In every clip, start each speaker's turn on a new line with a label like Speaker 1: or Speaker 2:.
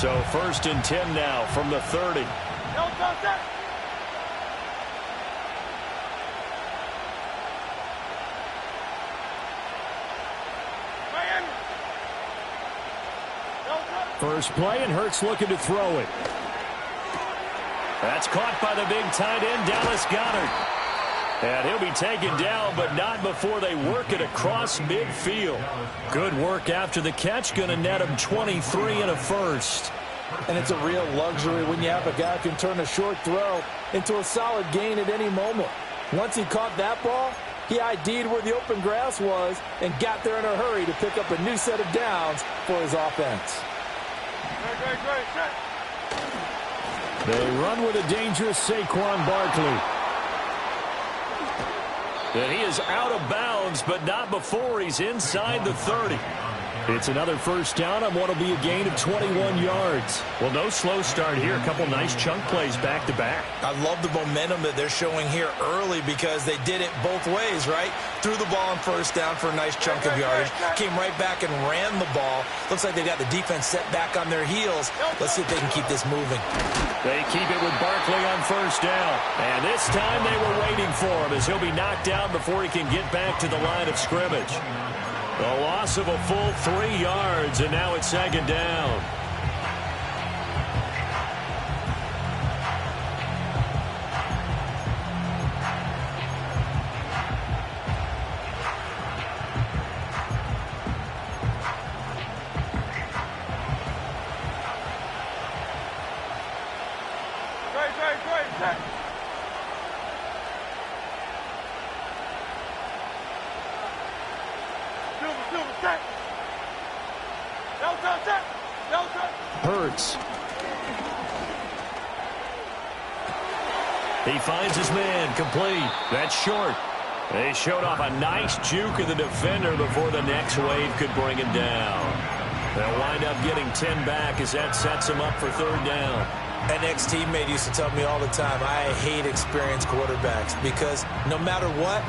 Speaker 1: So 1st and 10 now from the 30. First play, and Hurts looking to throw it. That's caught by the big tight end, Dallas Goedert. And he'll be taken down, but not before they work it across midfield. Good work after the catch. Going to net him 23 and a first.
Speaker 2: And it's a real luxury when you have a guy who can turn a short throw into a solid gain at any moment. Once he caught that ball, he ID'd where the open grass was and got there in a hurry to pick up a new set of downs for his offense.
Speaker 1: They run with a dangerous Saquon Barkley. And he is out of bounds, but not before he's inside the 30. It's another first down on what will be a gain of 21 yards. Well, no slow start here. A couple nice chunk plays back-to-back.
Speaker 3: I love the momentum that they're showing here early because they did it both ways, right? Threw the ball on first down for a nice chunk of yardage. Came right back and ran the ball. Looks like they got the defense set back on their heels. Let's see if they can keep this moving.
Speaker 1: They keep it with Barkley on first down. And this time they were waiting for him as he'll be knocked down before he can get back to the line of scrimmage. A loss of a full 3 yards, and now it's 2nd down. Hurts. He finds his man, complete. That's short. They showed off a nice juke of the defender before the next wave could bring him down. They'll wind up getting 10 back as that sets him up for 3rd down.
Speaker 3: An ex-teammate used to tell me all the time, I hate experienced quarterbacks because no matter what,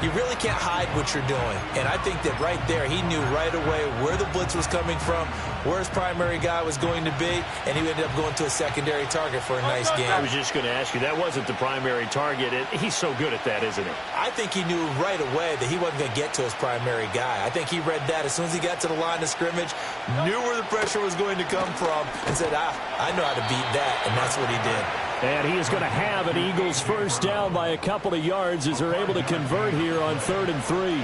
Speaker 3: you really can't hide what you're doing. And I think that right there, he knew right away where the blitz was coming from, where his primary guy was going to be, and he ended up going to a secondary target for a nice game.
Speaker 1: I was just going to ask you, that wasn't the primary target. He's so good at that, isn't he?
Speaker 3: I think he knew right away that he wasn't going to get to his primary guy. I think he read that as soon as he got to the line of scrimmage, knew where the pressure was going to come from, and said, I know how to beat that, and that's what he did.
Speaker 1: And he is going to have an Eagles first down by a couple of yards as they're able to convert here on 3rd and 3.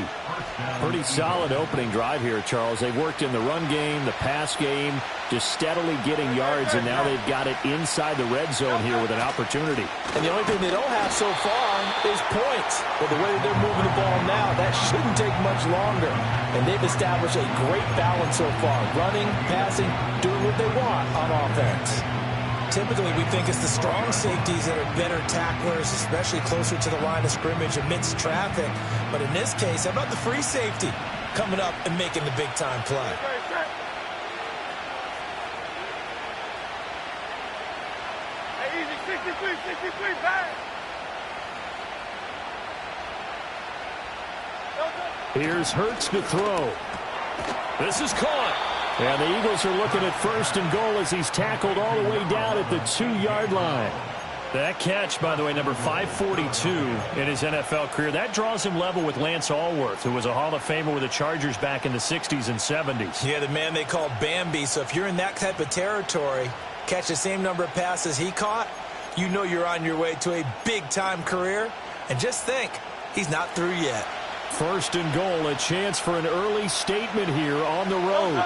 Speaker 1: Pretty solid opening drive here, Charles. They've worked in the run game, the pass game, just steadily getting yards, and now they've got it inside the red zone here with an opportunity.
Speaker 2: And the only thing they don't have so far is points. But the way that they're moving the ball now, that shouldn't take much longer. And they've established a great balance so far, running, passing, doing what they want on offense.
Speaker 3: Typically, we think it's the strong safeties that are better tacklers, especially closer to the line of scrimmage amidst traffic. But in this case, how about the free safety coming up and making the big-time play?
Speaker 1: Here's Hurts to throw. This is caught. And the Eagles are looking at 1st and goal as he's tackled all the way down at the 2-yard line. That catch, by the way, number 542 in his NFL career, that draws him level with Lance Allworth, who was a Hall of Famer with the Chargers back in the 60s and 70s.
Speaker 3: Yeah, the man they call Bambi. So if you're in that type of territory, catch the same number of passes he caught, you know you're on your way to a big-time career. And just think, he's not through yet.
Speaker 1: 1st and goal, a chance for an early statement here on the road.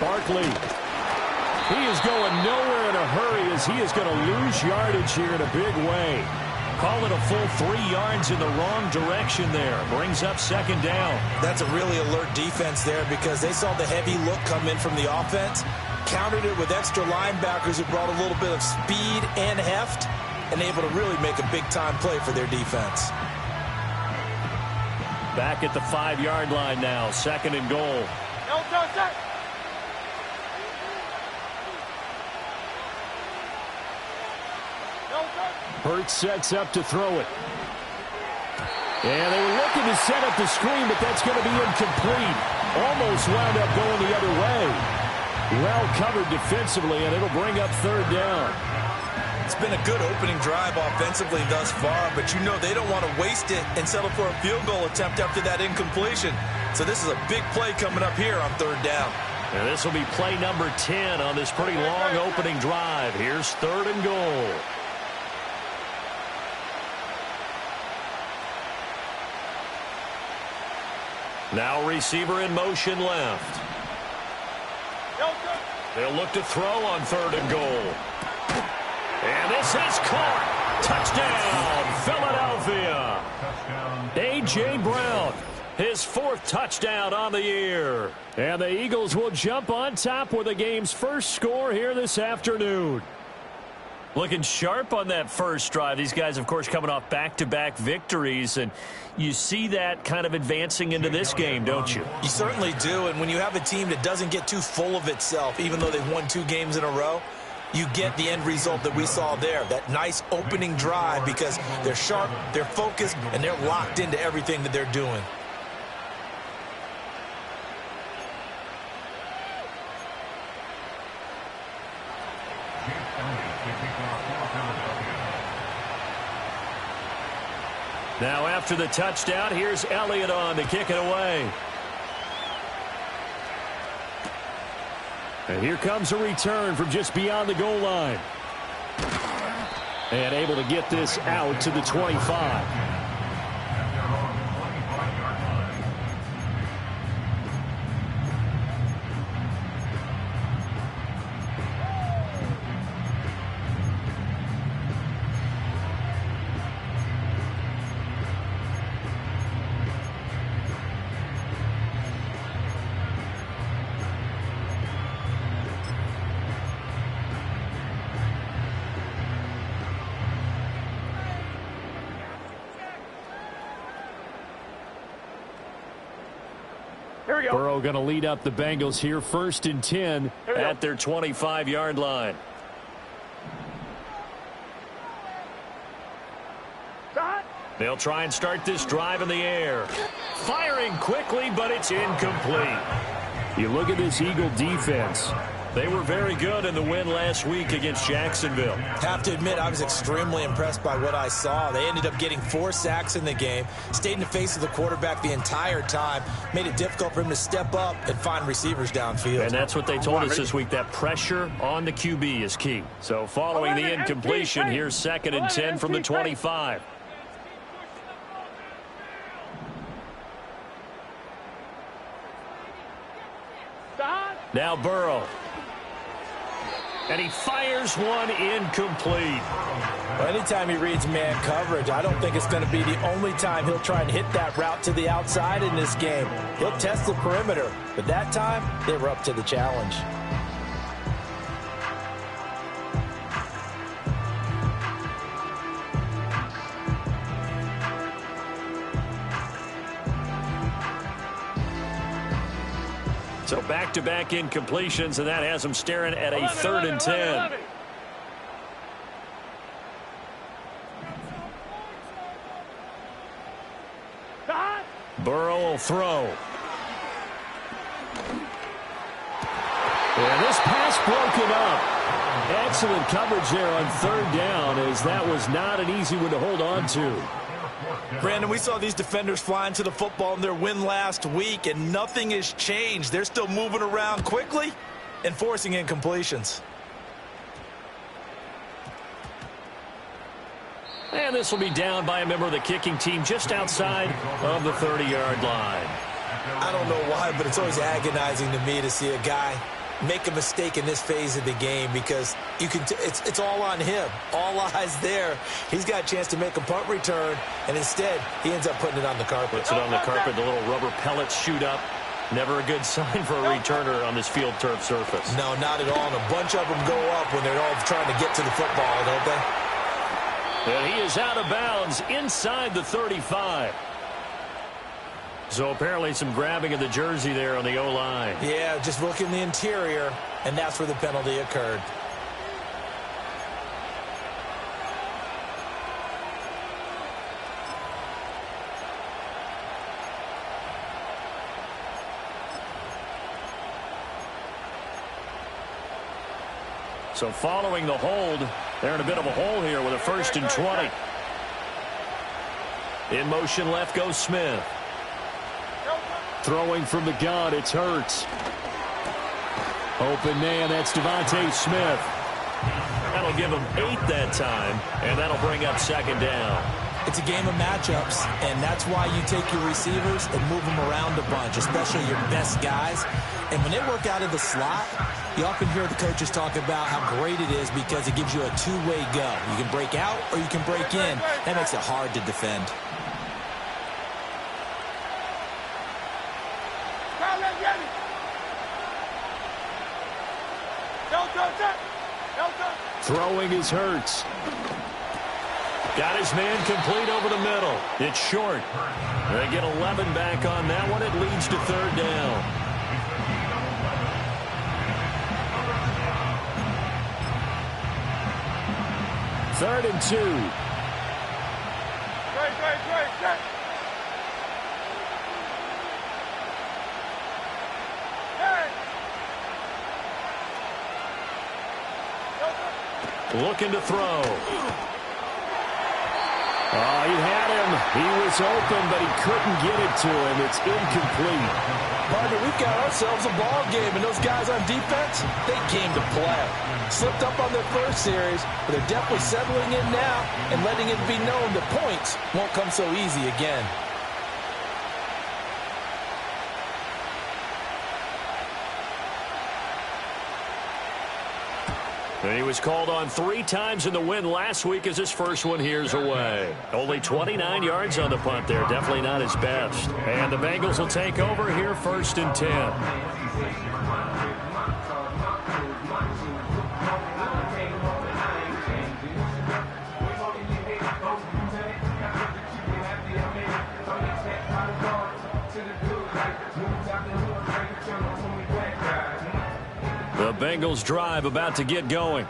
Speaker 1: Barkley. He is going nowhere in a hurry as he is going to lose yardage here in a big way. Call it a full 3 yards in the wrong direction there. Brings up 2nd down.
Speaker 3: That's a really alert defense there because they saw the heavy look come in from the offense, countered it with extra linebackers who brought a little bit of speed and heft, and able to really make a big-time play for their defense.
Speaker 1: Back at the 5-yard line now, 2nd and goal. Hurts sets up to throw it. And they were looking to set up the screen, but that's going to be incomplete. Almost wound up going the other way. Well covered defensively, and it'll bring up third down.
Speaker 3: It's been a good opening drive offensively thus far, but you know they don't want to waste it and settle for a field goal attempt after that incompletion. So this is a big play coming up here on third down.
Speaker 1: And this will be play number 10 on this pretty long opening drive. Here's third and goal. Now receiver in motion left. They'll look to throw on third and goal. And this is caught. Touchdown, Philadelphia. A.J. Brown, his 4th touchdown on the year. And the Eagles will jump on top with the game's first score here this afternoon. Looking sharp on that first drive. These guys, of course, coming off back-to-back victories, and you see that kind of advancing into this game, don't you?
Speaker 3: You certainly do, and when you have a team that doesn't get too full of itself, even though they've won 2 games in a row, you get the end result that we saw there, that nice opening drive, because they're sharp, they're focused, and they're locked into everything that they're doing.
Speaker 1: Now after the touchdown, here's Elliott on to kick it away. And here comes a return from just beyond the goal line. And able to get this out to the 25. Burrow going to lead up the Bengals here, 1st and 10 at their 25-yard line. They'll try and start this drive in the air. Firing quickly, but it's incomplete. You look at this Eagle defense. They were very good in the win last week against Jacksonville.
Speaker 3: Have to admit, I was extremely impressed by what I saw. They ended up getting 4 sacks in the game, stayed in the face of the quarterback the entire time, made it difficult for him to step up and find receivers downfield.
Speaker 1: And that's what they told us this week, that pressure on the QB is key. So following the incompletion, here's 2nd and 10 from the 25. Now Burrow. And he fires one incomplete.
Speaker 2: Well, anytime he reads man coverage, I don't think it's going to be the only time he'll try and hit that route to the outside in this game. He'll test the perimeter, but that time they were up to the challenge.
Speaker 1: So back-to-back incompletions, and that has them staring at a 3rd and 10. Burrow will throw. And this pass broken up. Excellent coverage there on 3rd down, as that was not an easy one to hold on to.
Speaker 3: Brandon, we saw these defenders flying to the football in their win last week, and nothing has changed. They're still moving around quickly and forcing incompletions.
Speaker 1: And this will be down by a member of the kicking team just outside of the 30-yard line.
Speaker 3: I don't know why, but it's always agonizing to me to see a guy make a mistake in this phase of the game, because you can it's all on him. All eyes there. He's got a chance to make a punt return, and instead he ends up putting it on the carpet.
Speaker 1: Puts it on the carpet. The little rubber pellets shoot up. Never a good sign for a returner on this field turf surface.
Speaker 3: No, not at all. And a bunch of them go up when they're all trying to get to the football, don't they?
Speaker 1: And he is out of bounds inside the 35. So apparently some grabbing of the jersey there on the O-line.
Speaker 3: Yeah, just look in the interior, and that's where the penalty occurred.
Speaker 1: So following the hold, they're in a bit of a hole here with a 1st and 20. In motion left goes Smith. Throwing from the gun, it's Hurts. Open man, that's Devontae Smith. That'll give him 8 that time, and that'll bring up 2nd down.
Speaker 3: It's a game of matchups, and that's why you take your receivers and move them around a bunch, especially your best guys. And when they work out of the slot, you often hear the coaches talk about how great it is because it gives you a two-way go. You can break out or you can break in. That makes it hard to defend.
Speaker 1: Throwing is Hurts. Got his man complete over the middle. It's short. They get 11 back on that one. It leads to 3rd down. Third and 2. Looking to throw. Oh, he had him. He was open, but he couldn't get it to him. It's incomplete.
Speaker 2: Partner, we've got ourselves a ball game, and those guys on defense, they came to play. Slipped up on their first series, but they're definitely settling in now and letting it be known that points won't come so easy again.
Speaker 1: And he was called on 3 times in the win last week as his first one here's away. Only 29 yards on the punt there. Definitely not his best. And the Bengals will take over here 1st and 10. The Bengals drive about to get going.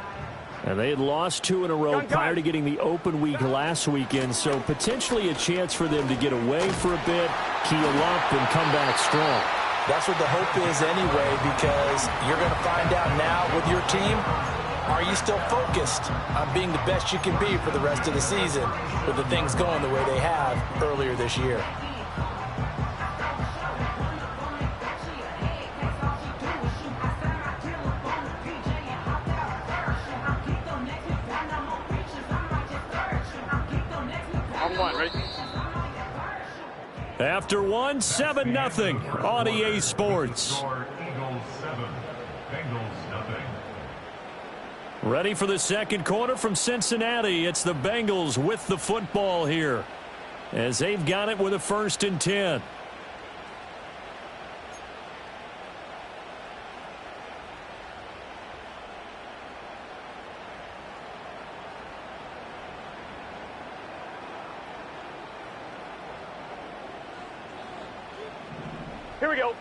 Speaker 1: And they had lost 2 in a row prior to getting the open week last weekend, so potentially a chance for them to get away for a bit, keel up, and come back strong.
Speaker 2: That's what the hope is anyway, because you're going to find out now with your team, are you still focused on being the best you can be for the rest of the season with the things going the way they have earlier this year?
Speaker 1: After 1, 7-0 on EA Sports. Ready for the second quarter from Cincinnati. It's the Bengals with the football here as they've got it with a 1st and 10.
Speaker 4: Here we go.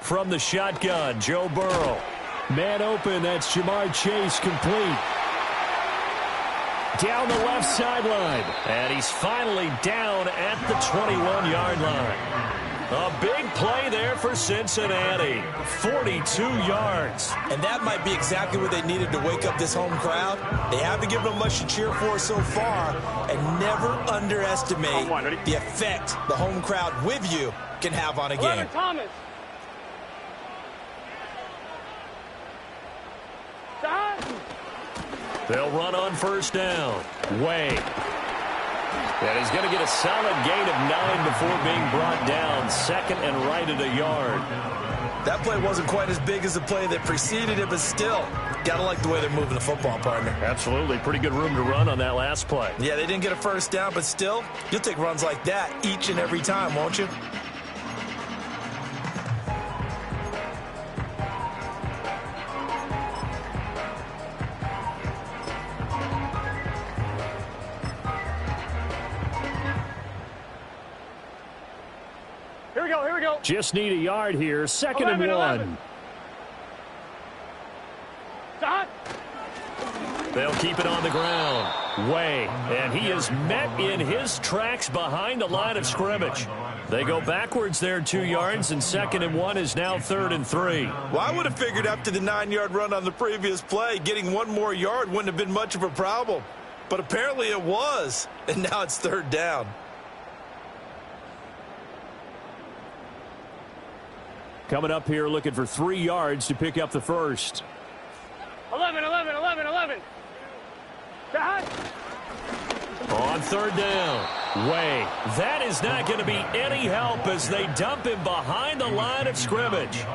Speaker 1: From the shotgun, Joe Burrow. Man open, that's Jamar Chase complete. Down the left sideline. And he's finally down at the 21-yard line. A big play there for Cincinnati. 42 yards.
Speaker 3: And that might be exactly what they needed to wake up this home crowd. They haven't given them much to cheer for so far. And never underestimate the effect the home crowd with you can have on a game.
Speaker 4: Thomas.
Speaker 1: They'll run on 1st down. Way. And he's going to get a solid gain of 9 before being brought down. 2nd and right at a yard.
Speaker 3: That play wasn't quite as big as the play that preceded it, but still, got to like the way they're moving the football, partner.
Speaker 1: Absolutely. Pretty good room to run on that last play.
Speaker 3: Yeah, they didn't get a 1st down, but still, you'll take runs like that each and every time, won't you?
Speaker 4: Here we go.
Speaker 1: Just need a yard here. 2nd and 1.
Speaker 4: Stop.
Speaker 1: They'll keep it on the ground. Way, and he is met in his tracks behind the line of scrimmage. They go backwards there 2 yards, and 2nd and 1 is now 3rd and 3.
Speaker 3: Well, I would have figured after the 9-yard run on the previous play, getting 1 more yard wouldn't have been much of a problem. But apparently it was, and now it's 3rd down.
Speaker 1: Coming up here looking for 3 yards to pick up the first.
Speaker 4: 11.
Speaker 1: On 3rd down. Way. That is not going to be any help as they dump him behind the line of scrimmage.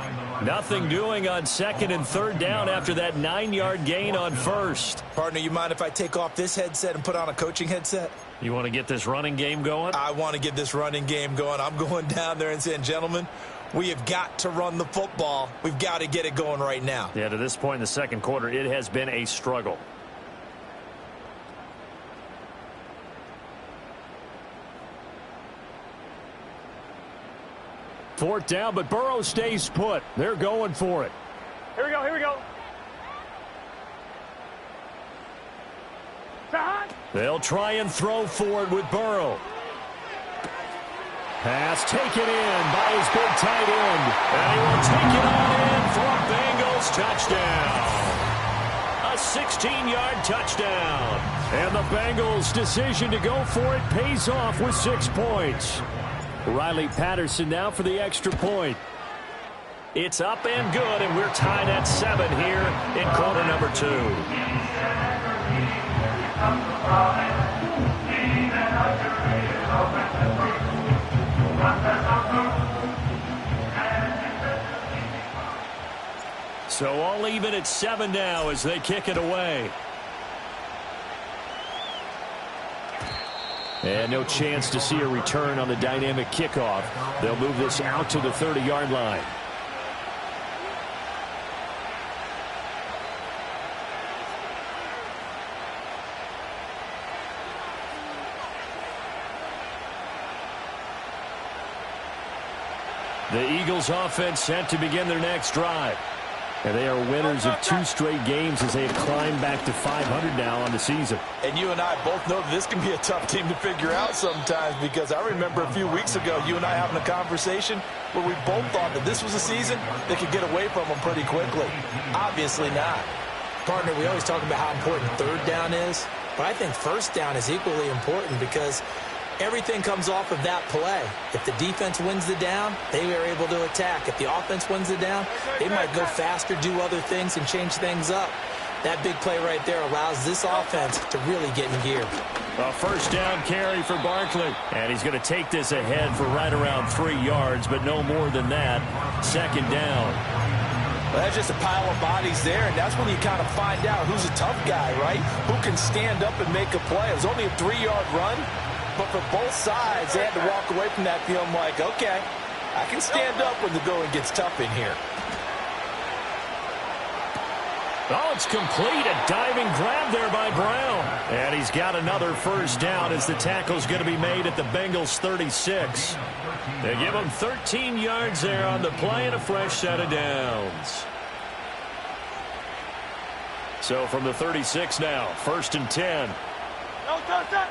Speaker 1: Nothing doing on 2nd and 3rd down after that 9-yard gain on 1st.
Speaker 3: Partner, you mind if I take off this headset and put on a coaching headset?
Speaker 1: You want to get this running game going?
Speaker 3: I want to get this running game going. I'm going down there and saying, gentlemen, we have got to run the football. We've got to get it going right now.
Speaker 1: Yeah, to this point in the 2nd quarter, it has been a struggle. Fourth down, but Burrow stays put. They're going for it.
Speaker 4: Here we go.
Speaker 1: They'll try and throw for it with Burrow. Pass taken in by his big tight end. And he will take it on in for a Bengals touchdown. A 16-yard touchdown. And the Bengals' decision to go for it pays off with 6 points. Riley Patterson now for the extra point. It's up and good, and we're tied at 7 here in quarter number 2. So all even at 7 now as they kick it away. And no chance to see a return on the dynamic kickoff. They'll move this out to the 30-yard line. The Eagles offense set to begin their next drive. And they are winners of 2 straight games as they have climbed back to 500 now on the season.
Speaker 3: And you and I both know that this can be a tough team to figure out sometimes, because I remember a few weeks ago you and I having a conversation where we both thought that this was a season that could get away from them pretty quickly. Obviously not.
Speaker 2: Partner, we always talk about how important 3rd down is, but I think 1st down is equally important because everything comes off of that play. If the defense wins the down, they are able to attack. If the offense wins the down, they might go faster, do other things, and change things up. That big play right there allows this offense to really get in gear.
Speaker 1: A 1st down carry for Barkley. And he's going to take this ahead for right around 3 yards, but no more than that. 2nd down.
Speaker 3: Well, that's just a pile of bodies there, and that's when you kind of find out who's a tough guy, right? Who can stand up and make a play. It was only a 3-yard run. But for both sides, they had to walk away from that feeling like, okay, I can stand up when the going gets tough in here.
Speaker 1: Oh, it's complete. A diving grab there by Brown. And he's got another 1st down as the tackle's going to be made at the Bengals' 36. They give him 13 yards there on the play and a fresh set of downs. So from the 36 now, 1st and 10.
Speaker 4: No, touch that.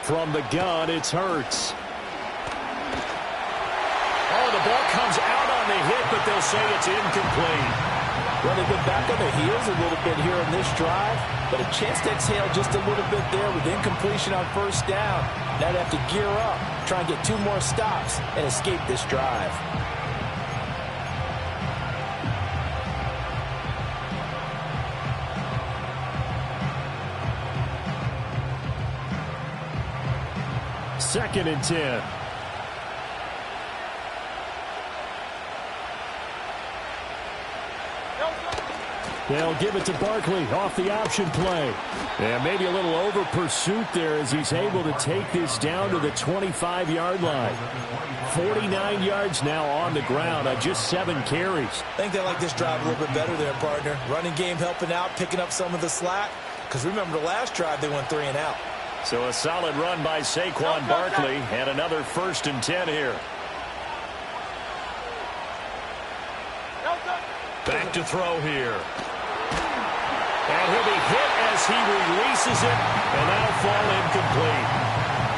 Speaker 1: From the gun, it's Hurts. Oh, the ball comes out on the hit, but they'll say it's incomplete.
Speaker 2: Well, they've been back on their heels a little bit here in this drive, but a chance to exhale just a little bit there with incompletion on 1st down. Now they have to gear up, try and get 2 more stops, and escape this drive.
Speaker 1: Second and 10. They'll give it to Barkley off the option play. And maybe a little over pursuit there as he's able to take this down to the 25-yard line. 49 yards now on the ground on just 7 carries.
Speaker 3: I think they like this drive a little bit better there, partner. Running game helping out, picking up some of the slack. Because remember, the last drive they went 3 and out.
Speaker 1: So a solid run by Saquon Barkley and another 1st and 10 here. Back to throw here. And he'll be hit as he releases it, and that'll fall incomplete.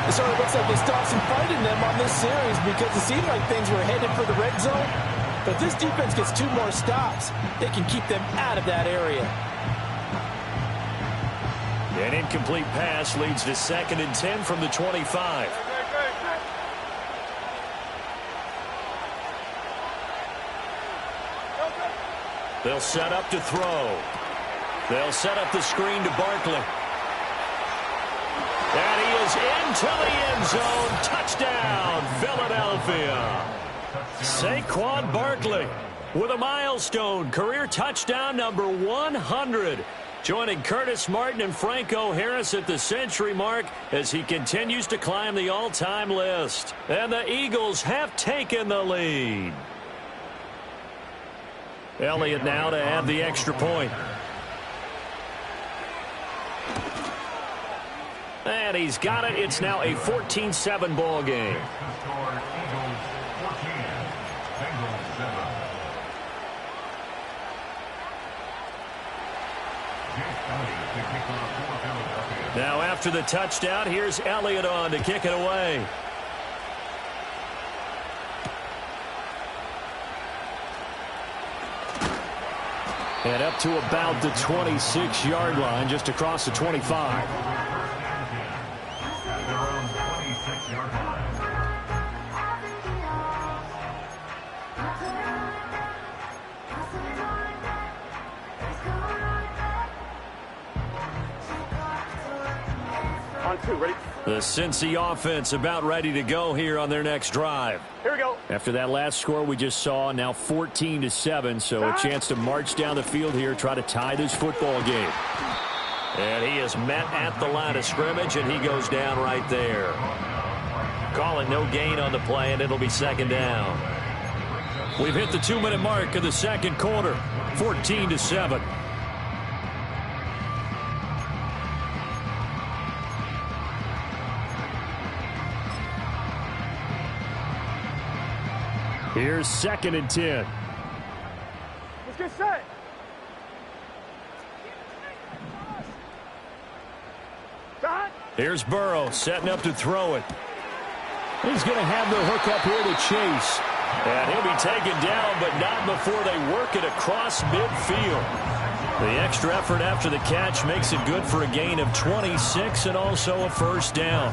Speaker 2: It sort of looks like they stopped some fight in them on this series because it seemed like things were headed for the red zone. But if this defense gets 2 more stops, they can keep them out of that area.
Speaker 1: An incomplete pass leads to 2nd and 10 from the 25. They'll set up to throw. They'll set up the screen to Barkley. And he is into the end zone. Touchdown, Philadelphia. Saquon Barkley with a milestone career touchdown number 100. Joining Curtis Martin and Franco Harris at the century mark as he continues to climb the all-time list. And the Eagles have taken the lead. Elliott now to add the extra point. And he's got it. It's now a 14-7 ball game. Now after the touchdown, here's Elliott on to kick it away. And up to about the 26-yard line, just across the 25.
Speaker 4: On 2, ready?
Speaker 1: The Cincy offense about ready to go here on their next drive.
Speaker 4: Here we go.
Speaker 1: After that last score we just saw, now 14-7, so a chance to march down the field here, try to tie this football game. And he is met at the line of scrimmage, and he goes down right there. Call it no gain on the play, and it'll be 2nd down. We've hit the 2-minute mark of the 2nd quarter, 14-7. Here's 2nd and 10.
Speaker 4: Let's get set. Shot.
Speaker 1: Here's Burrow setting up to throw it. He's going to have the hook up here to Chase. And he'll be taken down, but not before they work it across midfield. The extra effort after the catch makes it good for a gain of 26 and also a 1st down.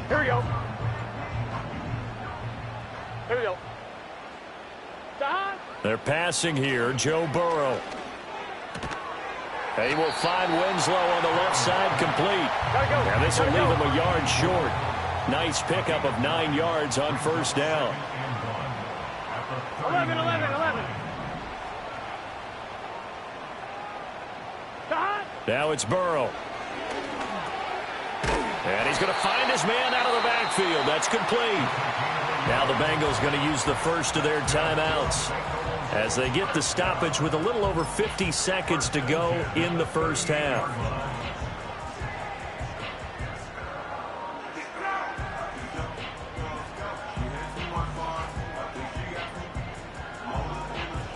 Speaker 4: Here we go. Here we go. Shot.
Speaker 1: They're passing here, Joe Burrow. He will find Winslow on the left side, complete.
Speaker 4: Gotta go.
Speaker 1: And this will
Speaker 4: Gotta
Speaker 1: leave
Speaker 4: go.
Speaker 1: him a yard short. Nice pickup of 9 yards on 1st down.
Speaker 4: 11. Shot.
Speaker 1: Now it's Burrow. And he's going to find his man out of the backfield. That's complete. Now the Bengals going to use the first of their timeouts as they get the stoppage with a little over 50 seconds to go in the 1st half.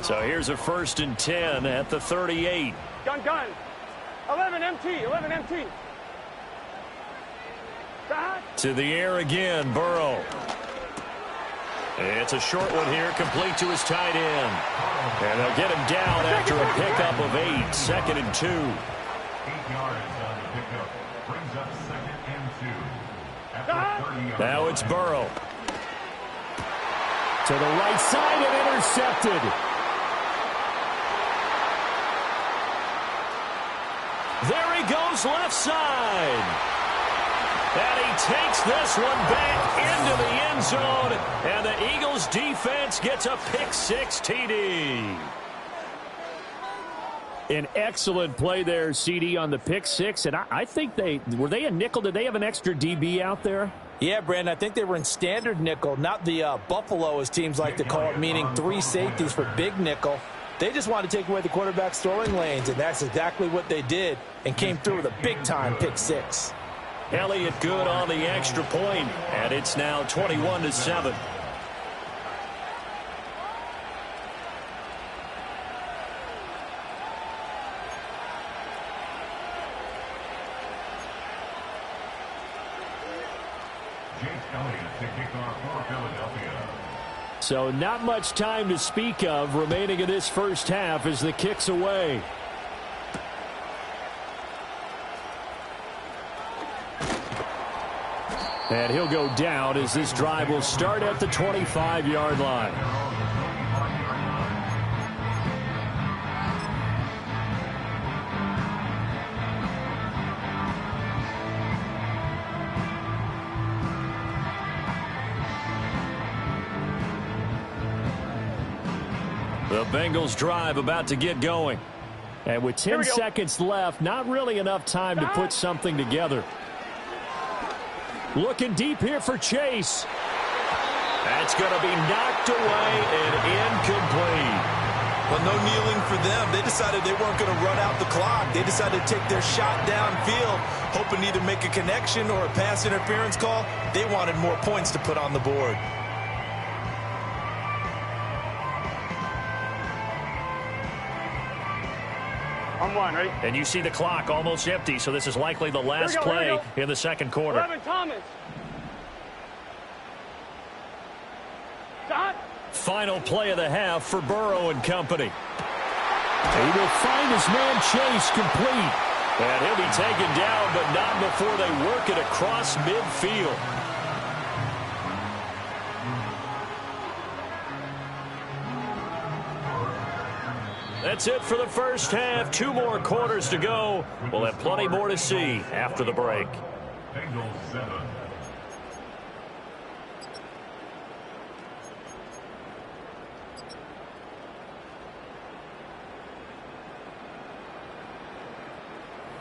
Speaker 1: So here's a 1st and 10 at the 38.
Speaker 4: Gun. 11 MT. Shot.
Speaker 1: To the air again, Burrow. It's a short one here, complete to his tight end. And they'll get him down after a pickup of 8, 2nd and 2.
Speaker 5: 8 yards on the pickup. Brings up 2nd and 2. At the 30-yard
Speaker 1: Now it's Burrow.
Speaker 6: To the right side and intercepted.
Speaker 1: There he goes left side. And he takes this one back into the end zone. And the Eagles defense gets a pick-6 TD.
Speaker 6: An excellent play there, CD, on the pick-6. And I think were they a nickel? Did they have an extra DB out there?
Speaker 2: Yeah, Brandon, I think they were in standard nickel, not the Buffalo, as teams like to call it, meaning 3 safeties for big nickel. They just wanted to take away the quarterback's throwing lanes, and that's exactly what they did and came through with a big-time pick-6.
Speaker 1: Elliott good on the extra point, and it's now 21-7.
Speaker 6: So not much time to speak of remaining in this first half as the kick's away. And he'll go down as this drive will start at the 25-yard line.
Speaker 1: The Bengals drive about to get going.
Speaker 6: And with 10 seconds left, not really enough time to put something together. Looking deep here for Chase.
Speaker 1: That's going to be knocked away and incomplete.
Speaker 3: Well, no kneeling for them. They decided they weren't going to run out the clock. They decided to take their shot downfield, hoping to either make a connection or a pass interference call. They wanted more points to put on the board.
Speaker 4: On one, ready?
Speaker 1: And you see the clock almost empty, so this is likely the last play in the second quarter.
Speaker 4: 11, Thomas. Stop.
Speaker 1: Final play of the half for Burrow and company.
Speaker 6: He will find his man Chase complete.
Speaker 1: And he'll be taken down, but not before they work it across midfield. That's it for the first half. 2 more quarters to go. We'll have plenty more to see after the break.
Speaker 5: Bengals 7.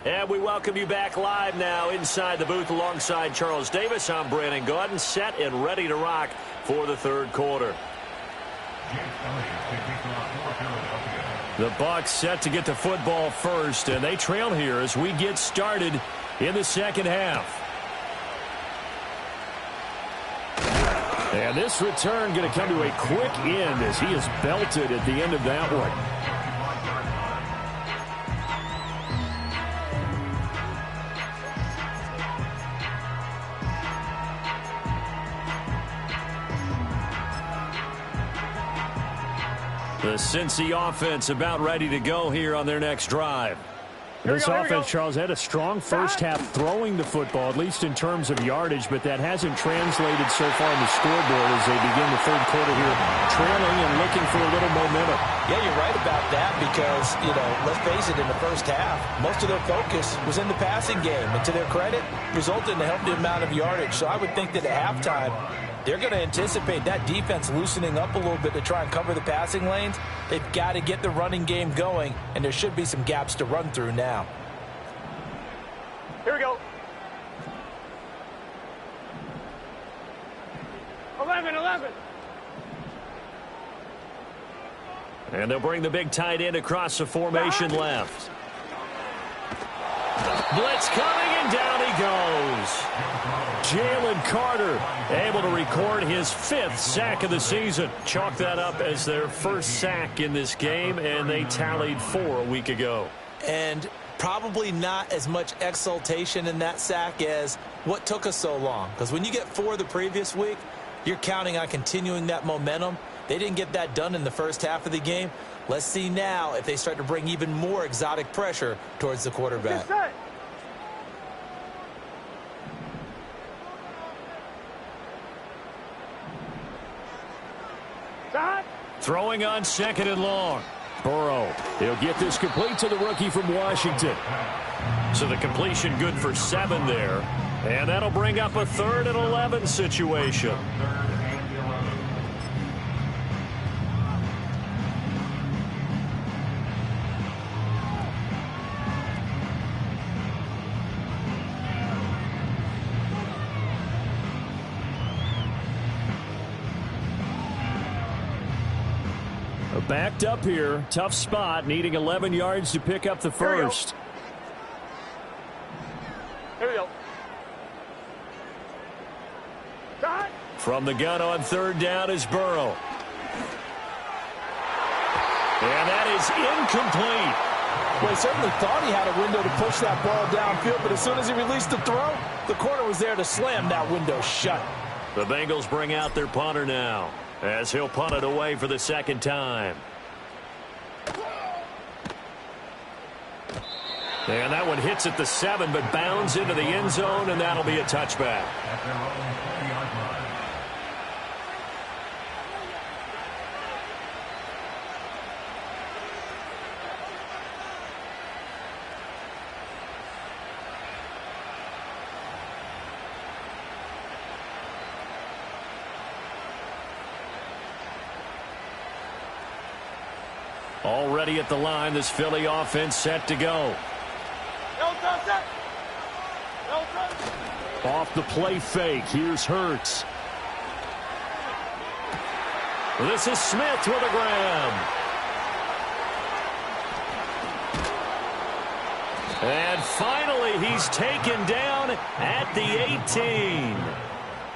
Speaker 1: And we welcome you back live now inside the booth alongside Charles Davis. I'm Brandon Gaudin, set and ready to rock for the third quarter. The Bucs set to get the football first, and they trail here as we get started in the second half.
Speaker 6: And this return going to come to a quick end as he is belted at the end of that one.
Speaker 1: The Cincy offense about ready to go here on their next drive.
Speaker 6: This offense, Charles, had a strong first half throwing the football, at least in terms of yardage, but that hasn't translated so far in the scoreboard as they begin the third quarter here, trailing and looking for a little momentum.
Speaker 2: Yeah, you're right about that because, let's face it, in the first half, most of their focus was in the passing game. And to their credit, resulted in a healthy amount of yardage. So I would think that at halftime, they're going to anticipate that defense loosening up a little bit to try and cover the passing lanes. They've got to get the running game going, and there should be some gaps to run through now.
Speaker 4: Here we go. 11.
Speaker 1: And they'll bring the big tight end across the formation left. Blitz coming, and down he goes.
Speaker 6: Jalen Carter
Speaker 1: able to record his 5th sack of the season. Chalk that up as their first sack in this game, and they tallied 4 a week ago.
Speaker 3: And probably not as much exultation in that sack as what took us so long. Because when you get 4 the previous week, you're counting on continuing that momentum. They didn't get that done in the first half of the game. Let's see now if they start to bring even more exotic pressure towards the quarterback.
Speaker 1: Throwing on 2nd and long.
Speaker 6: Burrow, he'll get this complete to the rookie from Washington.
Speaker 1: So the completion good for 7 there. And that'll bring up a 3rd and 11 situation.
Speaker 6: Backed up here, tough spot, needing 11 yards to pick up the first.
Speaker 4: Here we go.
Speaker 1: From the gun on third down is Burrow. And that is incomplete.
Speaker 2: Well, he certainly thought he had a window to push that ball downfield, but as soon as he released the throw, the corner was there to slam that window shut.
Speaker 1: The Bengals bring out their punter now, as he'll punt it away for the second time. And that one hits at the 7, but bounds into the end zone, and that'll be a touchback.
Speaker 5: At their own 20-yard line.
Speaker 1: Already at the line, this Philly offense set to go. Off the play fake, here's Hurts. This is Smith with a grab. And finally, he's taken down at the 18.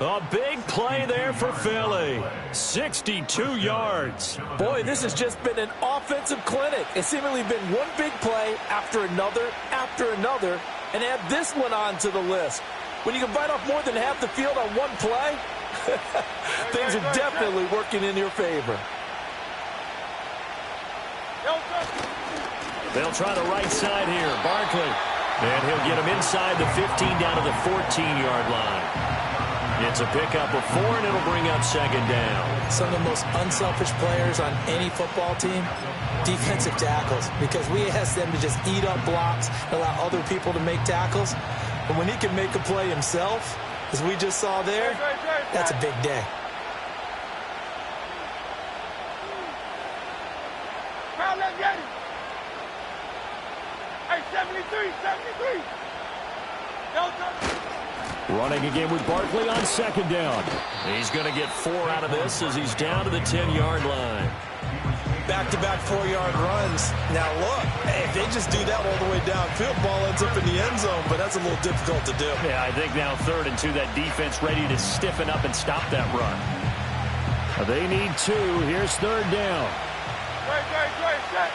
Speaker 1: A big play there for Philly. 62 yards.
Speaker 2: Boy, this has just been an offensive clinic. It's seemingly been one big play after another, and add this one on to the list. When you can bite off more than half the field on one play, things are definitely working in your favor.
Speaker 1: They'll try the right side here. Barkley. And he'll get him inside the 15 down to the 14-yard line. It's a pickup of 4, and it'll bring up second down.
Speaker 3: Some of the most unselfish players on any football team, defensive tackles, because we ask them to just eat up blocks, allow other people to make tackles. But when he can make a play himself, as we just saw there, that's a big day.
Speaker 4: Let's get it. Hey, 73.
Speaker 1: Running again with Barkley on second down. He's going to get 4 out of this as he's down to the 10-yard line.
Speaker 3: Back-to-back 4-yard runs. Now look, hey, if they just do that all the way downfield, ball ends up in the end zone, but that's a little difficult to do.
Speaker 1: Yeah, I think now 3rd and 2, that defense ready to stiffen up and stop that run. They need 2. Here's 3rd down.
Speaker 4: Great, set.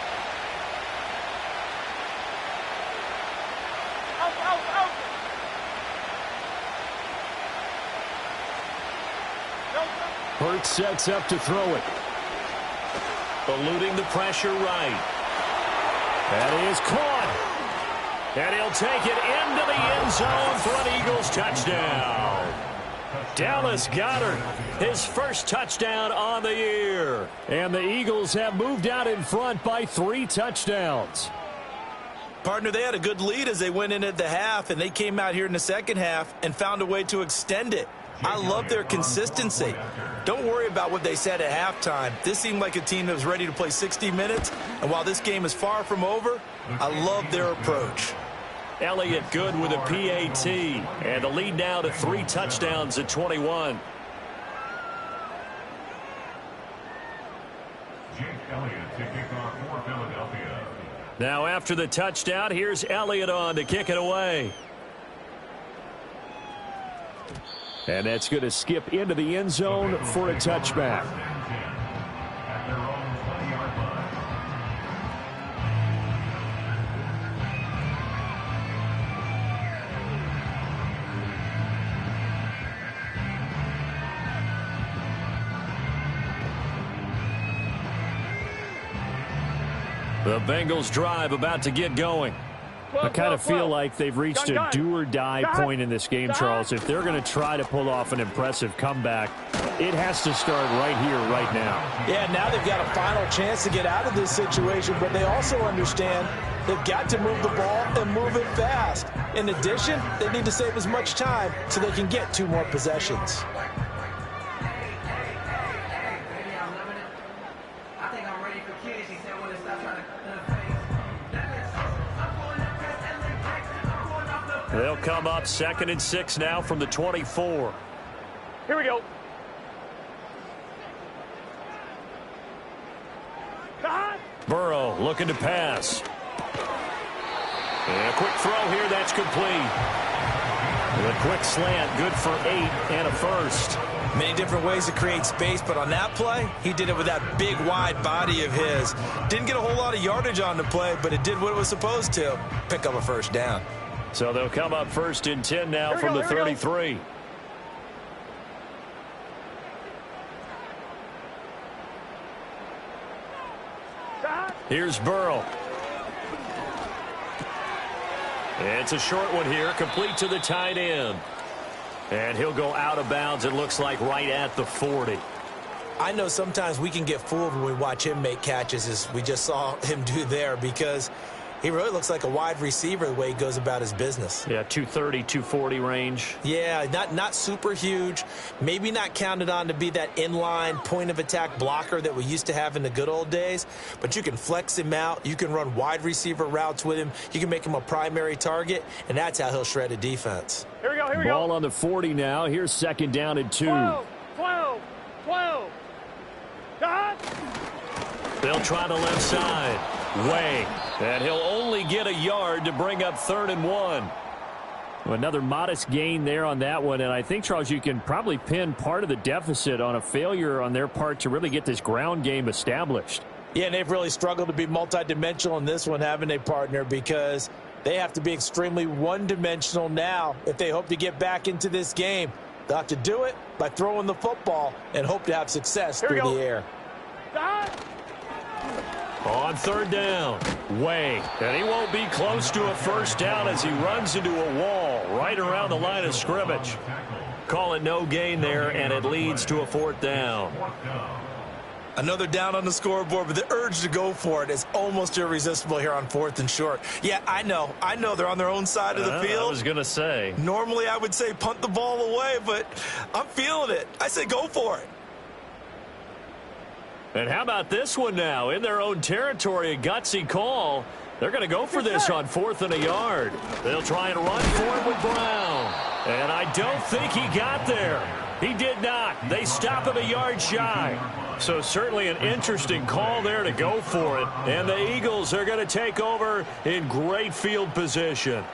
Speaker 4: Out.
Speaker 1: Hurts sets up to throw it. Eluding the pressure right. That is caught. And he'll take it into the end zone for an Eagles touchdown. Dallas Goedert, his first touchdown on the year. And the Eagles have moved out in front by 3 touchdowns.
Speaker 3: Partner, they had a good lead as they went in at the half, and they came out here in the second half and found a way to extend it. I love their consistency. Don't worry about what they said at halftime. This seemed like a team that was ready to play 60 minutes, and while this game is far from over, I love their approach.
Speaker 1: Elliott good with a PAT, and the lead now to 3 touchdowns at 21.
Speaker 5: Jake Elliott to kick off for Philadelphia.
Speaker 1: Now after the touchdown, here's Elliott on to kick it away. And that's going to skip into the end zone for a touchback.
Speaker 5: At their own 20-yard line.
Speaker 1: The Bengals drive about to get going. I kind of feel like they've reached a do-or-die point in this game, Charles. If they're going to try to pull off an impressive comeback, it has to start right here, right now.
Speaker 2: Yeah, now they've got a final chance to get out of this situation, but they also understand they've got to move the ball and move it fast. In addition, they need to save as much time so they can get 2 more possessions.
Speaker 1: They'll come up 2nd and 6 now from the 24.
Speaker 4: Here we go.
Speaker 1: Burrow looking to pass. And a quick throw here, that's complete. The quick slant, good for 8 and a first.
Speaker 3: Many different ways to create space, but on that play, he did it with that big, wide body of his. Didn't get a whole lot of yardage on the play, but it did what it was supposed to, pick up a first down.
Speaker 1: So they'll come up 1st and 10 now from the 33. Here's Burrow. It's a short one here, complete to the tight end. And he'll go out of bounds, it looks like, right at the 40.
Speaker 3: I know sometimes we can get fooled when we watch him make catches, as we just saw him do there, because he really looks like a wide receiver the way he goes about his business.
Speaker 1: Yeah, 230, 240 range.
Speaker 3: Yeah, not super huge. Maybe not counted on to be that inline point-of-attack blocker that we used to have in the good old days. But you can flex him out. You can run wide receiver routes with him. You can make him a primary target, and that's how he'll shred a defense.
Speaker 4: Here we go.
Speaker 1: Ball on the 40 now. Here's 2nd down and 2.
Speaker 4: 12.
Speaker 1: They'll try the left side. Way. And he'll only get a yard to bring up 3rd and 1. Another modest gain there on that one. And I think, Charles, you can probably pin part of the deficit on a failure on their part to really get this ground game established.
Speaker 2: Yeah, and they've really struggled to be multidimensional in this one, haven't they, partner? Because they have to be extremely one-dimensional now if they hope to get back into this game. They'll have to do it by throwing the football and hope to have success through the air.
Speaker 1: On 3rd down, Way. And he won't be close to a first down as he runs into a wall right around the line of scrimmage. Call it no gain there, and it leads to a 4th down.
Speaker 3: Another down on the scoreboard, but the urge to go for it is almost irresistible here on 4th and short. Yeah, I know they're on their own side of the field.
Speaker 1: I was going to say.
Speaker 3: Normally I would say punt the ball away, but I'm feeling it. I say go for it.
Speaker 1: And how about this one now? In their own territory, a gutsy call. They're going to go for this on 4th and a yard. They'll try and run for it with Brown. And I don't think he got there. He did not. They stop him a yard shy. So certainly an interesting call there to go for it. And the Eagles are going to take over in great field position.